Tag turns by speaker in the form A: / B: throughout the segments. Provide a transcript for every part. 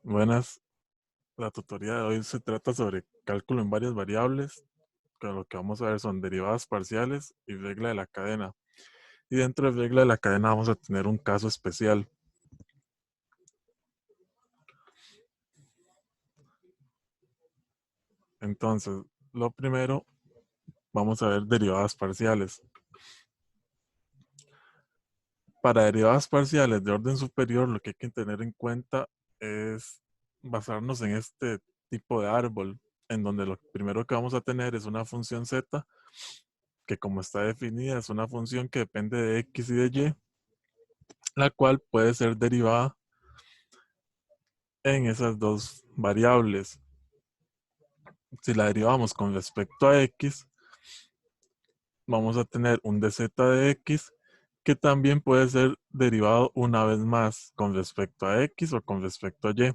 A: Buenas, la tutoría de hoy se trata sobre cálculo en varias variables, que lo que vamos a ver son derivadas parciales y regla de la cadena. Y dentro de regla de la cadena vamos a tener un caso especial. Entonces, lo primero, vamos a ver derivadas parciales. Para derivadas parciales de orden superior, lo que hay que tener en cuenta es basarnos en este tipo de árbol, en donde lo primero que vamos a tener es una función z, que como está definida es una función que depende de x y de y, la cual puede ser derivada en esas dos variables. Si la derivamos con respecto a x, vamos a tener un dz de x que también puede ser derivado una vez más con respecto a x o con respecto a y.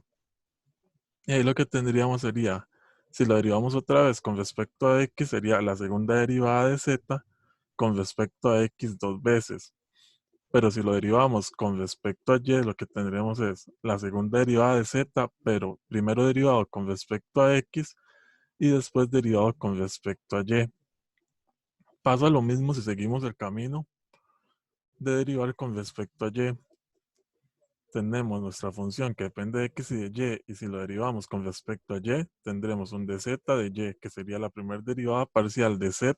A: Y ahí lo que tendríamos sería, si lo derivamos otra vez con respecto a x, sería la segunda derivada de z con respecto a x dos veces. Pero si lo derivamos con respecto a y, lo que tendremos es la segunda derivada de z, pero primero derivado con respecto a x y después derivado con respecto a y. Pasa lo mismo si seguimos el camino de derivar con respecto a y. Tenemos nuestra función que depende de x y de y si lo derivamos con respecto a y, tendremos un dz de y, que sería la primera derivada parcial de z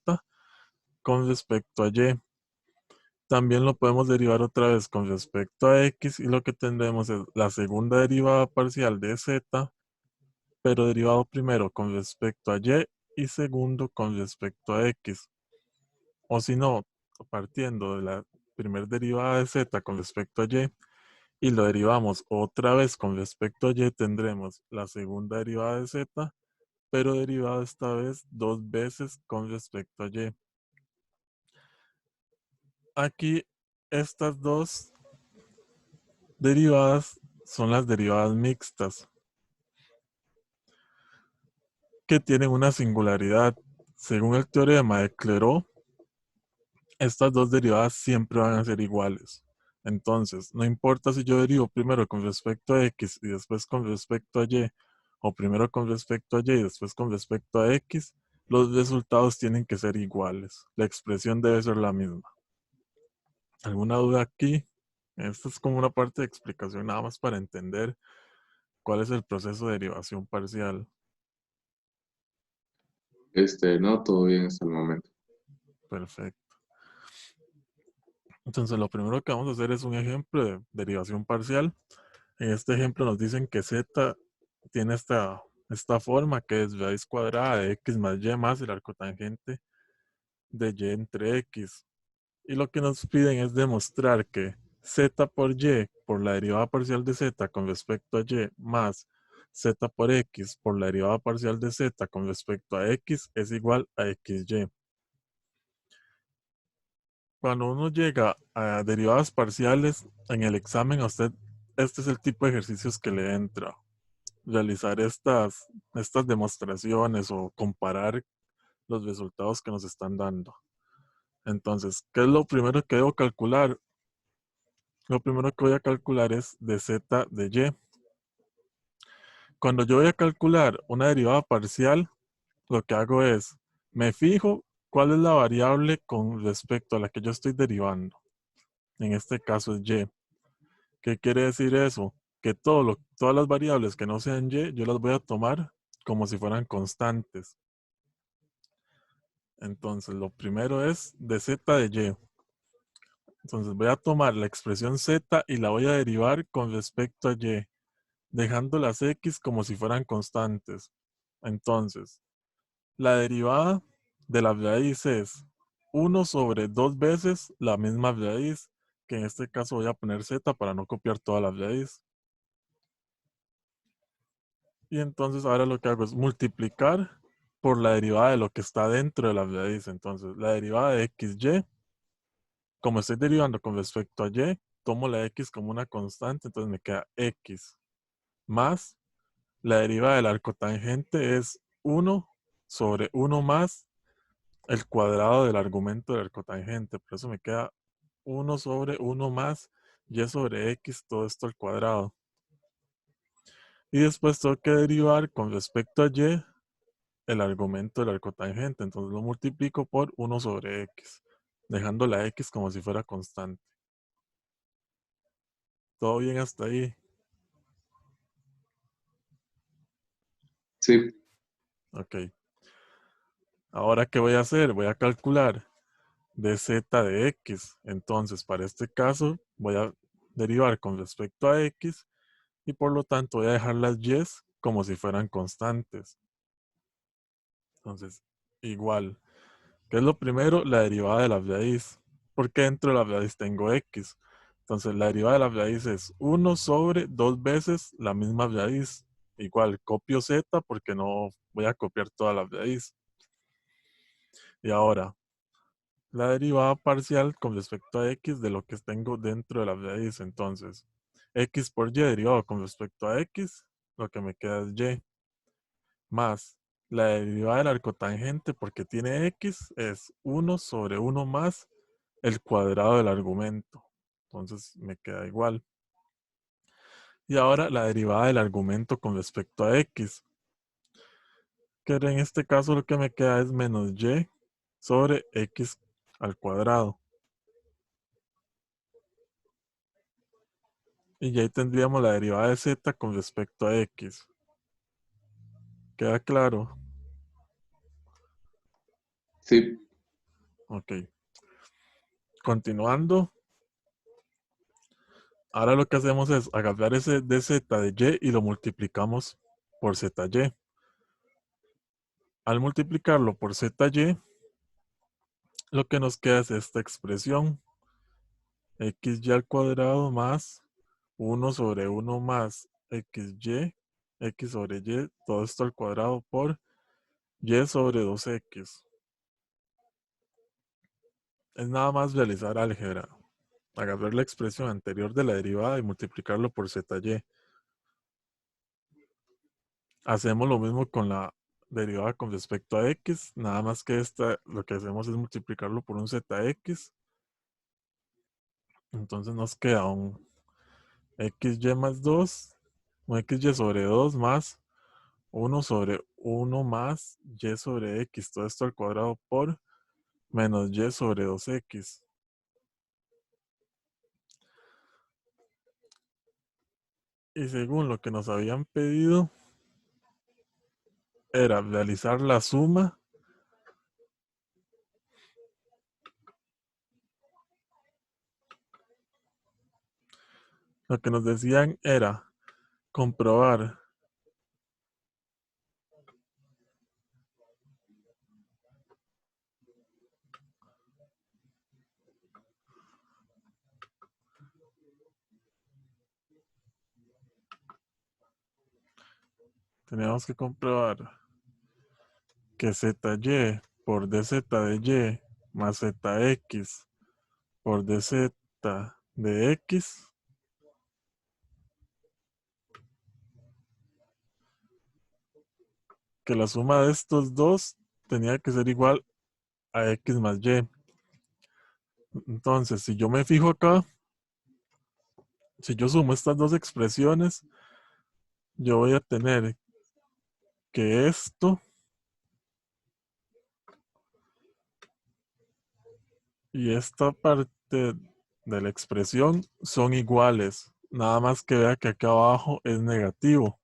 A: con respecto a y. También lo podemos derivar otra vez con respecto a x y lo que tendremos es la segunda derivada parcial de z, pero derivado primero con respecto a y segundo con respecto a x. O si no, partiendo de la primera derivada de z con respecto a y lo derivamos otra vez con respecto a y, tendremos la segunda derivada de z, pero derivada esta vez dos veces con respecto a y. Aquí estas dos derivadas son las derivadas mixtas, que tienen una singularidad. Según el teorema de Clairaut, estas dos derivadas siempre van a ser iguales. Entonces, no importa si yo derivo primero con respecto a x y después con respecto a y, o primero con respecto a y y después con respecto a x, los resultados tienen que ser iguales. La expresión debe ser la misma. ¿Alguna duda aquí? Esta es como una parte de explicación nada más para entender cuál es el proceso de derivación parcial.
B: No, todo bien hasta el momento.
A: Perfecto. Entonces, lo primero que vamos a hacer es un ejemplo de derivación parcial. En este ejemplo nos dicen que z tiene esta forma, que es raíz cuadrada de x más y más el arcotangente de y entre x. Y lo que nos piden es demostrar que z por y por la derivada parcial de z con respecto a y más z por x por la derivada parcial de z con respecto a x es igual a xy. Cuando uno llega a derivadas parciales en el examen, a usted, este es el tipo de ejercicios que le entra. Realizar estas demostraciones o comparar los resultados que nos están dando. Entonces, ¿qué es lo primero que debo calcular? Lo primero que voy a calcular es dz de y. Cuando yo voy a calcular una derivada parcial, lo que hago es, me fijo cuál es la variable con respecto a la que yo estoy derivando. En este caso es y. ¿Qué quiere decir eso? Que todas las variables que no sean y, yo las voy a tomar como si fueran constantes. Entonces, lo primero es de z de y. Entonces, voy a tomar la expresión z y la voy a derivar con respecto a y, dejando las x como si fueran constantes. Entonces, la derivada de la raíz es 1 sobre 2 veces la misma raíz, que en este caso voy a poner z para no copiar toda la raíz. Y entonces ahora lo que hago es multiplicar por la derivada de lo que está dentro de la raíz. Entonces, la derivada de xy, como estoy derivando con respecto a y, tomo la x como una constante, entonces me queda x más la derivada del arcotangente es 1 sobre 1 más el cuadrado del argumento del arcotangente. Por eso me queda 1 sobre 1 más y sobre x, todo esto al cuadrado. Y después tengo que derivar con respecto a y el argumento del arcotangente. Entonces lo multiplico por 1 sobre x, dejando la x como si fuera constante. ¿Todo bien hasta ahí?
B: Sí,
A: Ok. Ahora, ¿qué voy a hacer? Voy a calcular dz de x. Entonces, para este caso, voy a derivar con respecto a x y por lo tanto voy a dejar las y como si fueran constantes. Entonces, igual. ¿Qué es lo primero? La derivada de la raíz. Porque dentro de la raíz tengo x. Entonces, la derivada de la raíz es 1 sobre 2 veces la misma raíz. Igual, copio z porque no voy a copiar toda la raíz. Y ahora, la derivada parcial con respecto a x de lo que tengo dentro de la raíz. Entonces, x por y derivado con respecto a x, lo que me queda es y, más la derivada del arcotangente porque tiene x es 1 sobre 1 más el cuadrado del argumento. Entonces me queda igual. Y ahora la derivada del argumento con respecto a x, que en este caso lo que me queda es menos y sobre x al cuadrado. Y ya ahí tendríamos la derivada de z con respecto a x. ¿Queda claro?
B: sí,
A: Ok. Continuando. Ahora lo que hacemos es agarrar ese dz de y lo multiplicamos por zy. Al multiplicarlo por zy, lo que nos queda es esta expresión. Xy al cuadrado más 1 sobre 1 más xy, x sobre y, todo esto al cuadrado por y sobre 2x. Es nada más realizar álgebra. Agarrar la expresión anterior de la derivada y multiplicarlo por zy. Hacemos lo mismo con la derivada con respecto a x, nada más que esta lo que hacemos es multiplicarlo por un zx. Entonces nos queda un xy más 2, un xy sobre 2 más 1 sobre 1 más y sobre x, todo esto al cuadrado por menos y sobre 2x. Y según lo que nos habían pedido, era realizar la suma. Lo que nos decían era comprobar teníamos que comprobar que zy por dz de y más zx por dz de x, que la suma de estos dos tenía que ser igual a x más y. Entonces, si yo me fijo acá, si yo sumo estas dos expresiones, yo voy a tener que esto y esta parte de la expresión son iguales. Nada más que vea que acá abajo es negativo.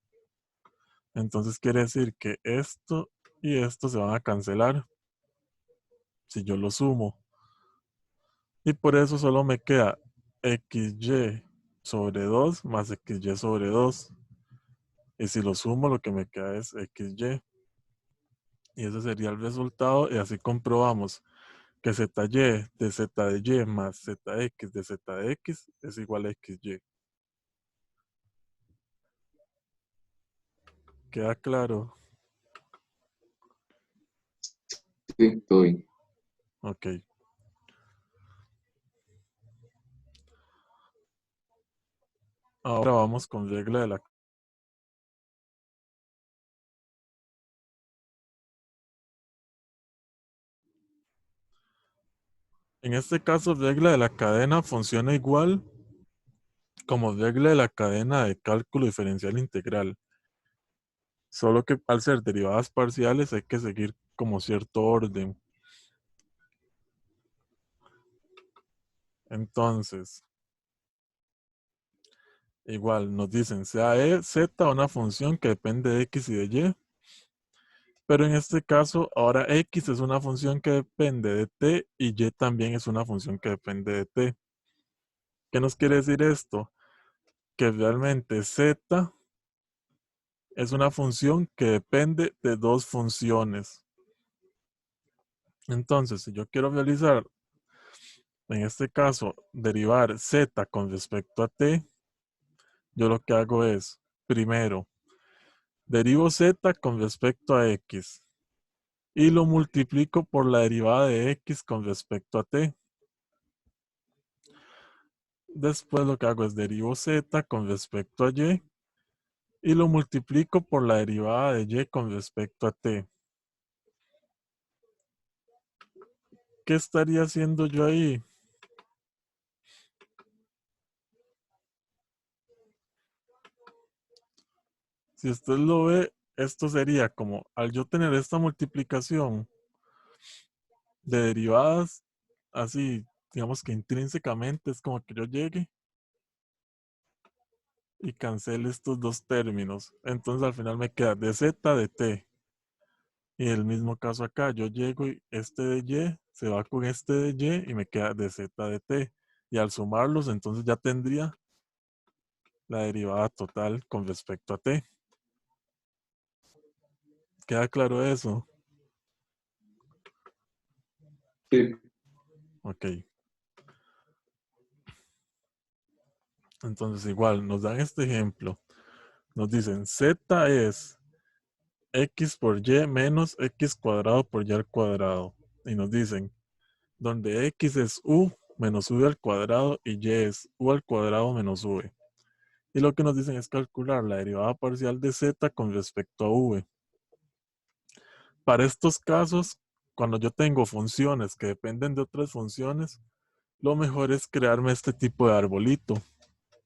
A: Entonces quiere decir que esto y esto se van a cancelar si yo lo sumo. Y por eso solo me queda xy sobre 2 más xy sobre 2. Y si lo sumo, lo que me queda es xy. Y ese sería el resultado. Y así comprobamos que zy de z de y más zx de z de x es igual a xy. ¿Queda claro?
B: sí, todo bien.
A: Ok. Ahora vamos con regla de la... En este caso, regla de la cadena funciona igual como regla de la cadena de cálculo diferencial integral. Solo que al ser derivadas parciales hay que seguir como cierto orden. Entonces, igual nos dicen sea z una función que depende de x y de y, pero en este caso ahora x es una función que depende de t y y también es una función que depende de t. ¿Qué nos quiere decir esto? Que realmente z es una función que depende de dos funciones. Entonces, si yo quiero realizar, en este caso, derivar z con respecto a t, yo lo que hago es, primero, derivo z con respecto a x y lo multiplico por la derivada de x con respecto a t. Después lo que hago es derivo z con respecto a y lo multiplico por la derivada de y con respecto a t. ¿Qué estaría haciendo yo ahí? Si usted lo ve, esto sería como al yo tener esta multiplicación de derivadas, así, digamos que intrínsecamente es como que yo llegue y cancele estos dos términos. Entonces al final me queda de z de t. Y el mismo caso acá, yo llego y este de y se va con este de y me queda de z de t. Y al sumarlos, entonces ya tendría la derivada total con respecto a t. ¿Queda claro eso?
B: Sí,
A: Ok. Entonces igual nos dan este ejemplo. Nos dicen z es x por y menos x cuadrado por y al cuadrado. Y nos dicen, donde x es u menos v al cuadrado y y es u al cuadrado menos v. Y lo que nos dicen es calcular la derivada parcial de z con respecto a v. Para estos casos, cuando yo tengo funciones que dependen de otras funciones, lo mejor es crearme este tipo de arbolito,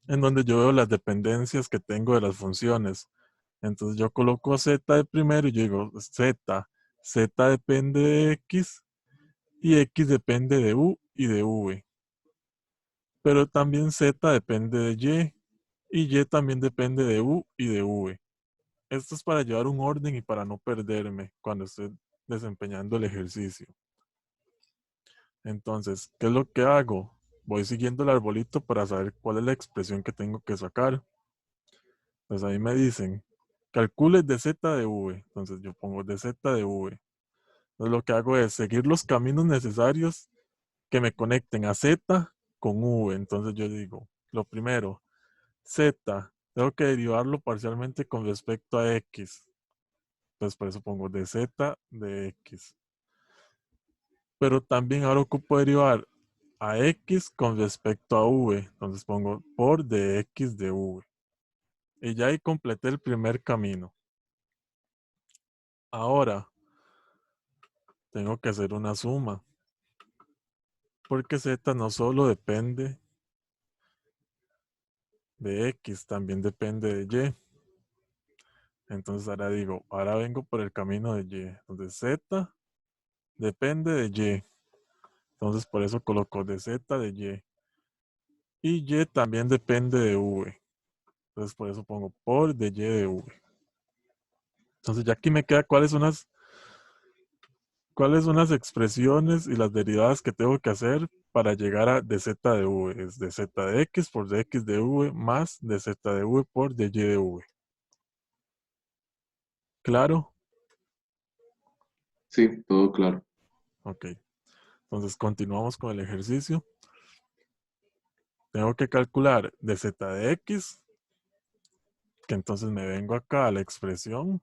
A: en donde yo veo las dependencias que tengo de las funciones. Entonces yo coloco z de primero y yo digo z depende de x y x depende de u y de v. Pero también z depende de y también depende de u y de v. Esto es para llevar un orden y para no perderme cuando esté desempeñando el ejercicio. Entonces, ¿qué es lo que hago? Voy siguiendo el arbolito para saber cuál es la expresión que tengo que sacar. Entonces ahí me dicen, calcule de z de v. Entonces yo pongo de z de v. Entonces lo que hago es seguir los caminos necesarios que me conecten a z con v. Entonces yo digo, lo primero, z, tengo que derivarlo parcialmente con respecto a x. Entonces por eso pongo de z de x. Pero también ahora ocupo derivar a x con respecto a v. Entonces pongo por de x de v. Y ya ahí completé el primer camino. Ahora tengo que hacer una suma. Porque z no solo depende de x, también depende de y. Entonces ahora digo, ahora vengo por el camino de y. Entonces z depende de y. Entonces por eso coloco de z de y. Y también depende de v. Entonces por eso pongo por de y de v. Entonces ya aquí me queda cuáles son las expresiones y las derivadas que tengo que hacer para llegar a de z de v. Es de z de x por de x de v más de z de v por de y de v. ¿Claro?
B: sí, todo claro.
A: Ok. Entonces continuamos con el ejercicio. Tengo que calcular de z de x, que entonces me vengo acá a la expresión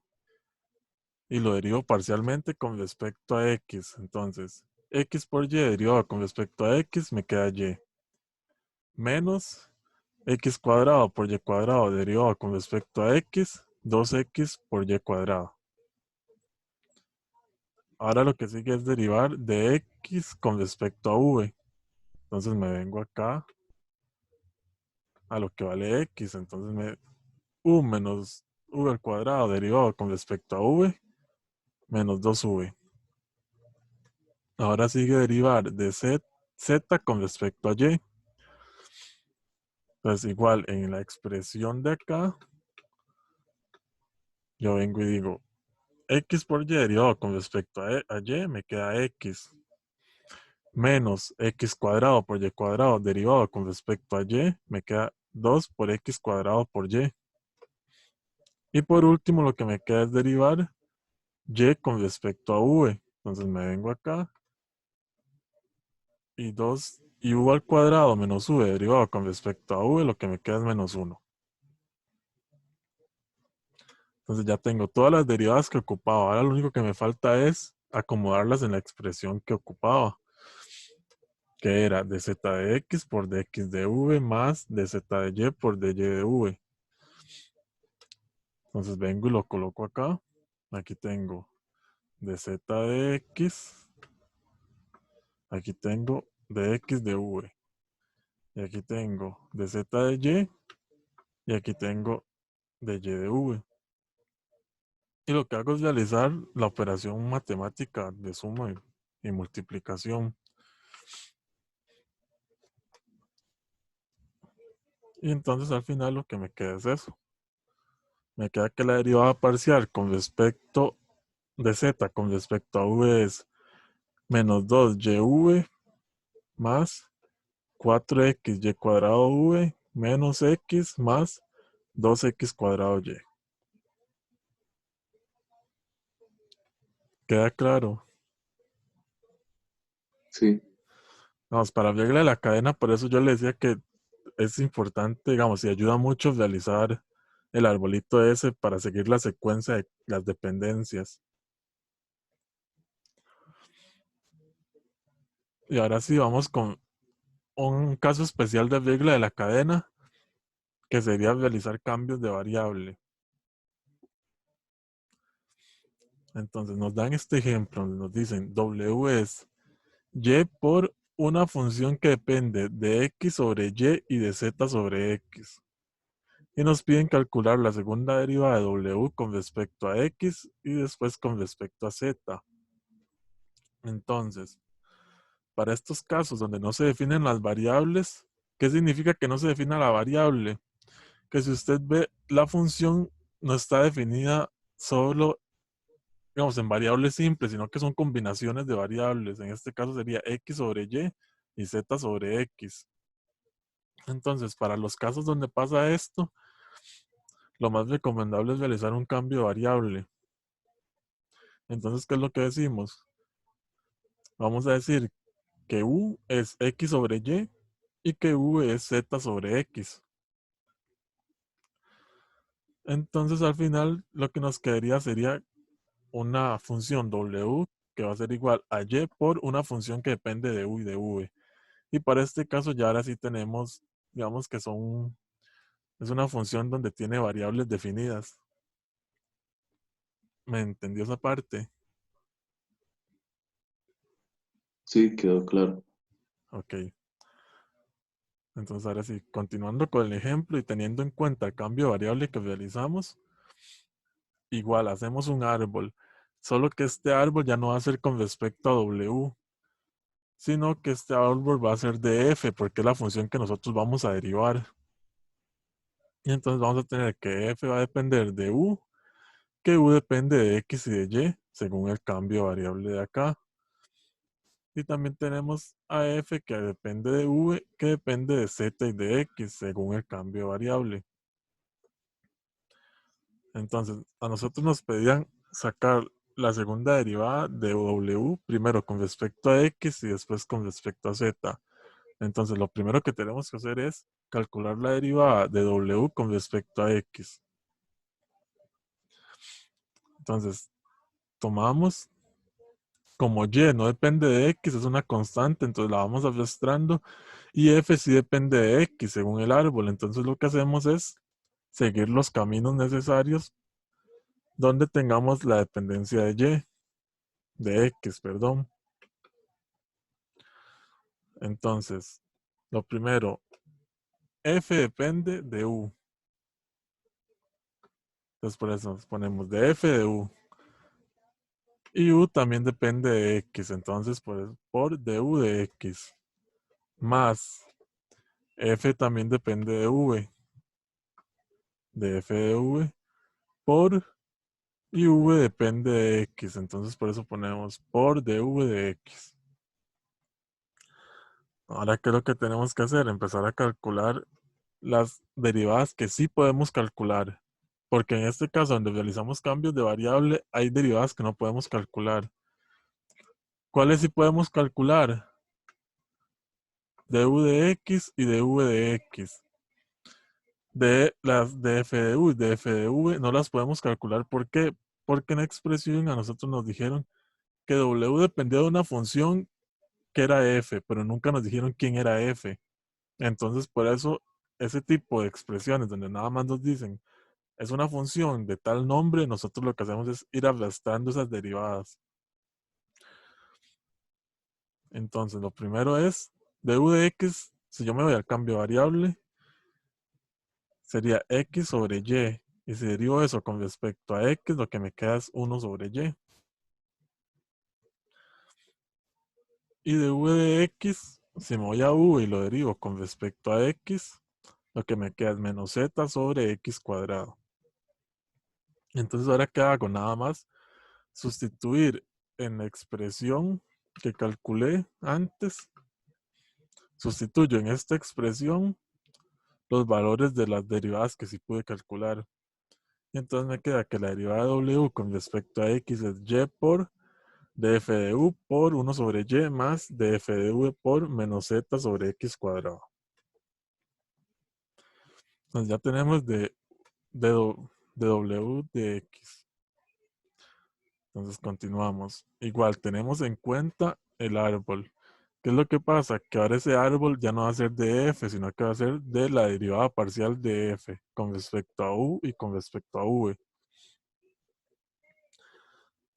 A: y lo derivo parcialmente con respecto a x. Entonces, x por y derivado con respecto a x me queda y. Menos x cuadrado por y cuadrado derivado con respecto a x, 2x por y cuadrado. Ahora lo que sigue es derivar de x con respecto a v. Entonces me vengo acá a lo que vale x. Entonces u menos v al cuadrado derivado con respecto a v menos 2v. Ahora sigue derivar de z con respecto a y. Entonces igual en la expresión de acá, yo vengo y digo x por y derivado con respecto a y me queda x menos x cuadrado por y cuadrado derivado con respecto a y me queda 2 por x cuadrado por y. Y por último lo que me queda es derivar y con respecto a v. Entonces me vengo acá y 2 y v al cuadrado menos v derivado con respecto a v, lo que me queda es menos 1. Entonces ya tengo todas las derivadas que ocupaba. Ahora lo único que me falta es acomodarlas en la expresión que ocupaba, que era dz de x por dx de v más dz de y por dy de v. Entonces vengo y lo coloco acá. Aquí tengo dz de x. Aquí tengo dx de v. Y aquí tengo dz de y. Y aquí tengo de y de v. Y lo que hago es realizar la operación matemática de suma y multiplicación. Y entonces al final lo que me queda es eso. Me queda que la derivada parcial con respecto de z con respecto a v es menos 2y más 4xy cuadrado v menos x más 2x cuadrado y. ¿Queda claro?
B: Sí,
A: Vamos, para regla de la cadena, por eso yo le decía que es importante, digamos, y ayuda mucho realizar el arbolito ese para seguir la secuencia de las dependencias. Y ahora sí vamos con un caso especial de regla de la cadena, que sería realizar cambios de variable. Entonces nos dan este ejemplo, nos dicen W es y por una función que depende de x sobre y de z sobre x. Y nos piden calcular la segunda derivada de w con respecto a x y después con respecto a z. Entonces, para estos casos donde no se definen las variables, ¿qué significa que no se defina la variable? Que si usted ve la función no está definida solo, digamos, en variables simples, sino que son combinaciones de variables. En este caso sería x sobre y z sobre x. Entonces, para los casos donde pasa esto, lo más recomendable es realizar un cambio de variable. Entonces, ¿qué es lo que decimos? Vamos a decir que u es x sobre y que v es z sobre x. Entonces, al final, lo que nos quedaría sería una función w que va a ser igual a y por una función que depende de u y de v. Y para este caso ya ahora sí tenemos, digamos que es una función donde tiene variables definidas. ¿Me entendió esa parte?
B: sí, quedó claro.
A: Ok. Entonces ahora sí, continuando con el ejemplo y teniendo en cuenta el cambio de variable que realizamos, igual hacemos un árbol, solo que este árbol ya no va a ser con respecto a w, sino que este árbol va a ser de f, porque es la función que nosotros vamos a derivar. Y entonces vamos a tener que f va a depender de u, que u depende de x y de y, según el cambio de variable de acá. Y también tenemos a f que depende de v, que depende de z y de x, según el cambio de variable. Entonces, a nosotros nos pedían sacar la segunda derivada de w, primero con respecto a x y después con respecto a z. Entonces, lo primero que tenemos que hacer es calcular la derivada de w con respecto a x. Entonces, tomamos, como y no depende de x, es una constante, entonces la vamos arrastrando, y f sí depende de x según el árbol. Entonces, lo que hacemos es seguir los caminos necesarios donde tengamos la dependencia de x, perdón. Entonces, lo primero, f depende de u. Entonces por eso ponemos de f de u. Y u también depende de x. Entonces por du de x. Más f también depende de v. De f de v por y v depende de x. Entonces por eso ponemos por dv de x. Ahora, ¿qué es lo que tenemos que hacer? Empezar a calcular las derivadas que sí podemos calcular. Porque en este caso, donde realizamos cambios de variable, hay derivadas que no podemos calcular. ¿Cuáles sí podemos calcular? Du de x y dv de x. De las de f de u y de f de v no las podemos calcular. ¿Por qué? Porque en la expresión a nosotros nos dijeron que w dependía de una función que era f, pero nunca nos dijeron quién era f. Entonces, por eso, ese tipo de expresiones donde nada más nos dicen es una función de tal nombre, nosotros lo que hacemos es ir arrastrando esas derivadas. Entonces, lo primero es du de x, si yo me voy al cambio de variable, sería x sobre y. Y si derivo eso con respecto a x, lo que me queda es 1 sobre y. Y du de x, si me voy a u y lo derivo con respecto a x, lo que me queda es menos z sobre x cuadrado. Entonces, ahora qué hago? Nada más sustituir en la expresión que calculé antes, sustituyo en esta expresión los valores de las derivadas que sí pude calcular. Y entonces me queda que la derivada de w con respecto a x es y por df de u por 1 sobre y más df de v por menos z sobre x cuadrado. Entonces ya tenemos de w de x. Entonces continuamos. Igual tenemos en cuenta el árbol. ¿Qué es lo que pasa? Que ahora ese árbol ya no va a ser de f, sino que va a ser de la derivada parcial de f con respecto a u y con respecto a v.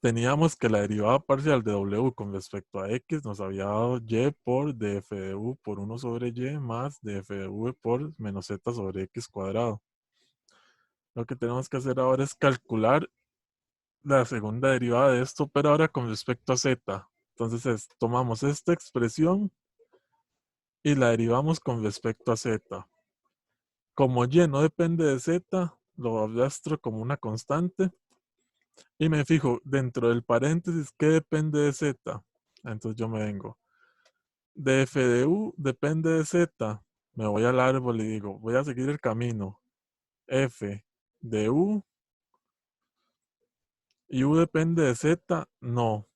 A: Teníamos que la derivada parcial de w con respecto a x nos había dado y por df de u por 1 sobre y más df de v por menos z sobre x cuadrado. Lo que tenemos que hacer ahora es calcular la segunda derivada de esto, pero ahora con respecto a z. Entonces tomamos esta expresión y la derivamos con respecto a z. Como y no depende de z, lo arrastro como una constante y me fijo dentro del paréntesis qué depende de z. Entonces yo me vengo. Df de u depende de z. Me voy al árbol y digo, voy a seguir el camino. F de u y u depende de z, no.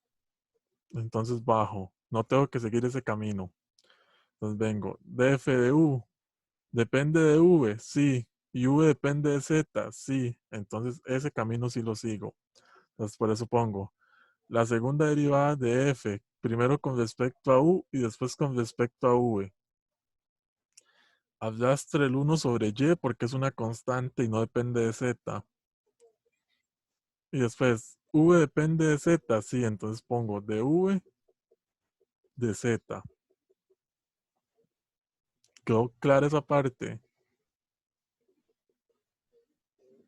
A: Entonces bajo. No tengo que seguir ese camino. Entonces vengo. Df de u depende de v, sí. Y v depende de z, sí. Entonces ese camino sí lo sigo. Entonces por eso pongo la segunda derivada de f, primero con respecto a u y después con respecto a v. Arrastre el 1 sobre y porque es una constante y no depende de z. Y después, v depende de z, sí, entonces pongo de v de z. ¿Quedó clara esa parte?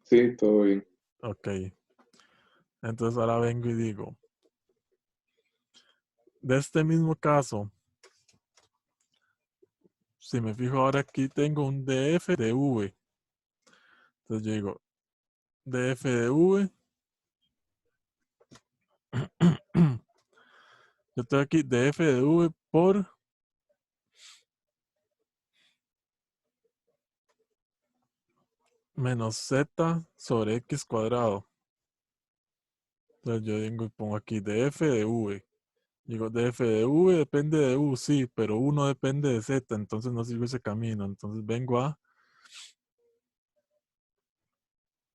B: Sí, todo bien.
A: Ok. Entonces ahora vengo y digo, de este mismo caso, si me fijo ahora aquí tengo un df de v. Entonces yo digo, df de v. Yo tengo aquí df de v por menos z sobre x cuadrado. Entonces yo vengo y pongo aquí df de v. Digo, df de v depende de u, sí, pero u no depende de z, entonces no sigo ese camino. Entonces vengo a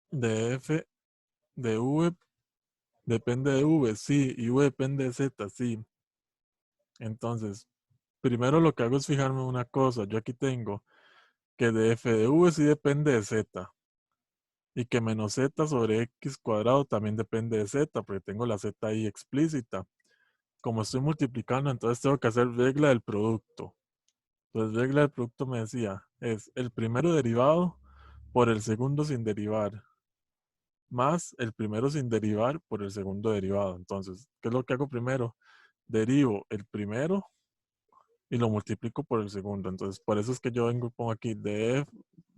A: df de v depende de v, sí, y v depende de z, sí. Entonces, primero lo que hago es fijarme en una cosa. Yo aquí tengo que df de v sí depende de z. Y que menos z sobre x cuadrado también depende de z, porque tengo la z ahí explícita. Como estoy multiplicando, entonces tengo que hacer regla del producto. Entonces, regla del producto me decía, es el primero derivado por el segundo sin derivar. más el primero sin derivar por el segundo derivado. Entonces, ¿qué es lo que hago primero? Derivo el primero y lo multiplico por el segundo. Entonces, por eso es que yo vengo y pongo aquí df,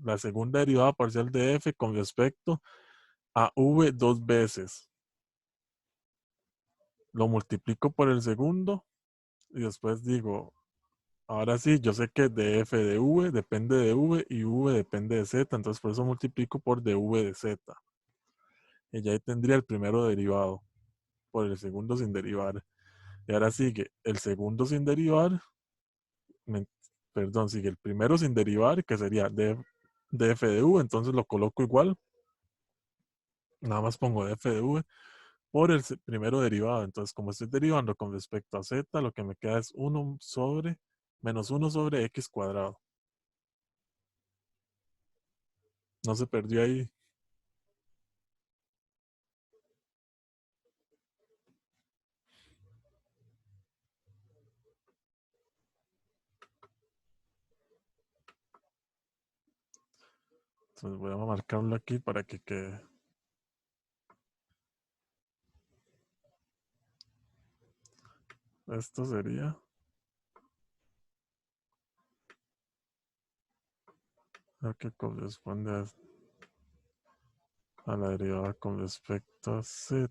A: la segunda derivada parcial de f con respecto a v dos veces. Lo multiplico por el segundo y después digo, ahora sí, yo sé que df de v depende de v y v depende de z, entonces por eso multiplico por dv de z. Y ya ahí tendría el primero derivado por el segundo sin derivar. Y ahora sigue el segundo sin derivar, perdón, sigue el primero sin derivar, que sería df de v, entonces lo coloco igual, nada más pongo df de v por el primero derivado. Entonces, como estoy derivando con respecto a z, lo que me queda es 1 sobre, menos 1 sobre x cuadrado. No se perdió ahí. Entonces voy a marcarlo aquí para que quede. Esto sería lo que corresponde a la derivada con respecto a z.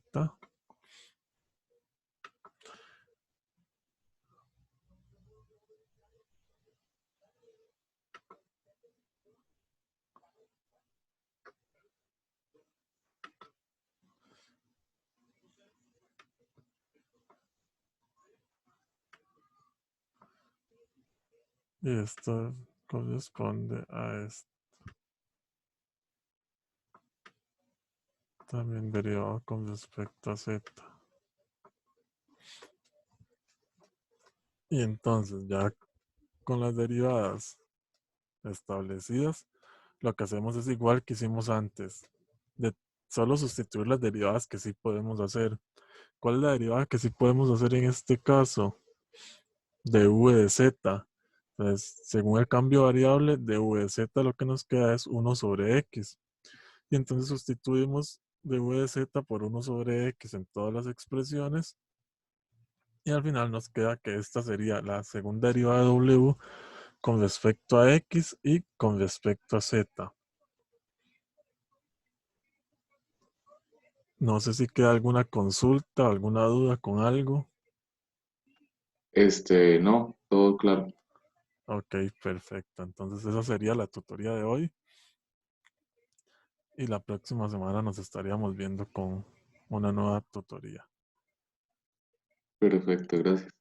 A: Y esto corresponde a esto. También derivado con respecto a z. Y entonces ya con las derivadas establecidas, lo que hacemos es igual que hicimos antes, de solo sustituir las derivadas que sí podemos hacer. ¿Cuál es la derivada que sí podemos hacer en este caso? De v de z. Entonces, según el cambio variable de v de z, lo que nos queda es 1 sobre x. Y entonces sustituimos de v de z por 1 sobre x en todas las expresiones. Y al final nos queda que esta sería la segunda derivada de w con respecto a x y con respecto a z. No sé si queda alguna consulta, alguna duda con algo.
B: No, todo claro.
A: Ok, perfecto. Entonces esa sería la tutoría de hoy. Y la próxima semana nos estaríamos viendo con una nueva tutoría.
B: Perfecto, gracias.